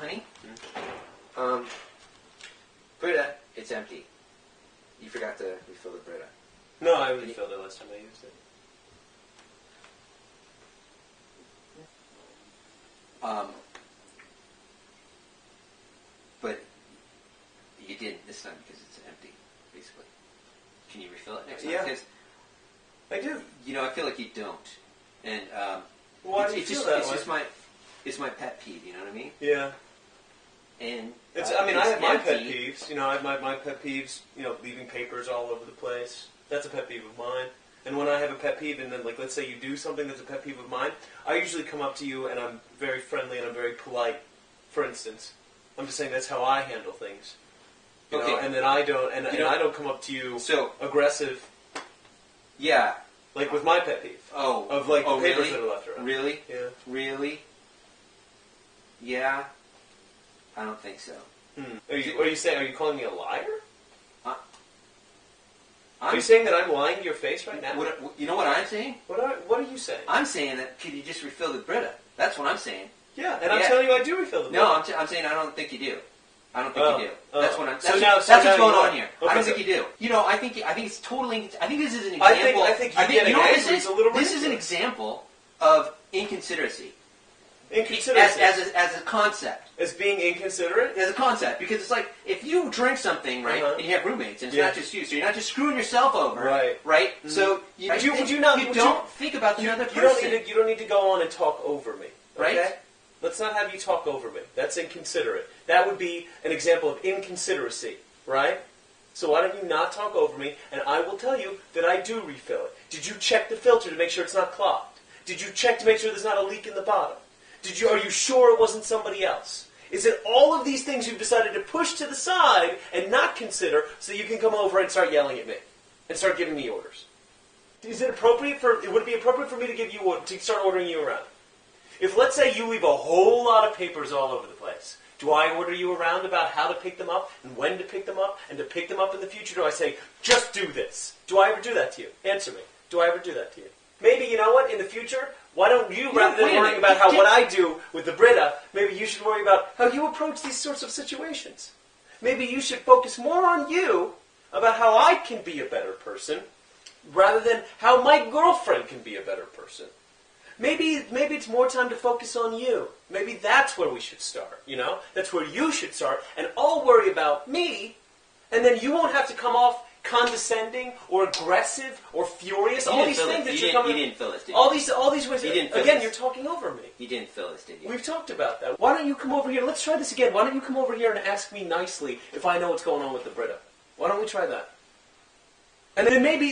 honey. Brita, it's empty. You forgot to refill the Brita. No, I refilled it last time I used it. But you didn't this time because it's empty, basically. Can you refill it next time? Yeah. Because, I do. you know, I feel like you don't. And Why do you feel that way? It's my pet peeve, you know what I mean? Yeah. And I have my pet peeves. You know, I have my pet peeves, you know, leaving papers all over the place. That's a pet peeve of mine. And when I have a pet peeve, and then, like, let's say you do something that's a pet peeve of mine, I usually come up to you and I'm very friendly and I'm very polite, for instance. I'm just saying that's how I handle things. You know? And then I don't, and I don't come up to you aggressive. Yeah. Like with my pet peeve. Of, like, the papers that are left around. Really? Yeah. Really? Yeah. I don't think so. Are you calling me a liar? Are you saying that I'm lying to your face right now? You know what I'm saying? What are you saying? I'm saying that could you just refill the Brita? That's what I'm saying. Yeah, and I'm telling you I do refill the Brita. No, I'm saying I don't think you do. I don't think you do. That's what I'm. That's what's going on here. Okay, I don't think you do. You know, I think it's totally. I think this is an example. I think you know what this is? This is an example of inconsideracy. Inconsiderate as a concept. As being inconsiderate? As a concept. Because it's like, if you drink something, right, and you have roommates, and it's not just you, so you're not just screwing yourself over. Right. Right? Mm-hmm. So, you don't think about the other person. You don't need to go on and talk over me. Okay? Right? Let's not have you talk over me. That's inconsiderate. That would be an example of inconsideracy. Right? So why don't you not talk over me, and I will tell you that I do refill it. Did you check the filter to make sure it's not clogged? Did you check to make sure there's not a leak in the bottom? Are you sure it wasn't somebody else? Is it all of these things you've decided to push to the side and not consider so you can come over and start yelling at me and start giving me orders? Would it be appropriate for me to to start ordering you around? If, let's say, you leave a whole lot of papers all over the place, do I order you around about how to pick them up and when to pick them up and to pick them up in the future? Do I say, just do this? Do I ever do that to you? Answer me. Do I ever do that to you? Maybe, you know what, in the future, why don't you, rather than worrying about what I do with the Brita, maybe you should worry about how you approach these sorts of situations. Maybe you should focus more on you, about how I can be a better person, rather than how my girlfriend can be a better person. Maybe it's more time to focus on you. Maybe that's where we should start, you know? That's where you should start, and I'll worry about me, and then you won't have to come off condescending or aggressive or furious. All these things that you're coming. You didn't fill this, did you? All these ways. Again, you're talking over me. You didn't fill this, did you? We've talked about that. Why don't you come over here? Let's try this again. Why don't you come over here and ask me nicely if I know what's going on with the Brita? Why don't we try that? And then maybe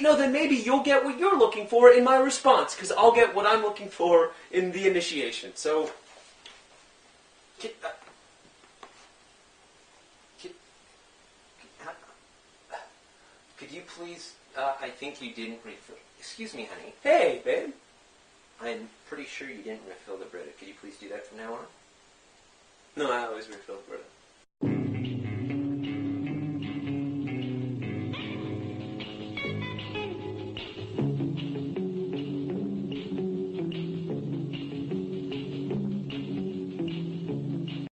you'll get what you're looking for in my response, because I'll get what I'm looking for in the initiation. So. Could you please, I think you didn't refill. Excuse me, honey. Hey, babe. I'm pretty sure you didn't refill the Brita. Could you please do that from now on? No, I always refill the Brita.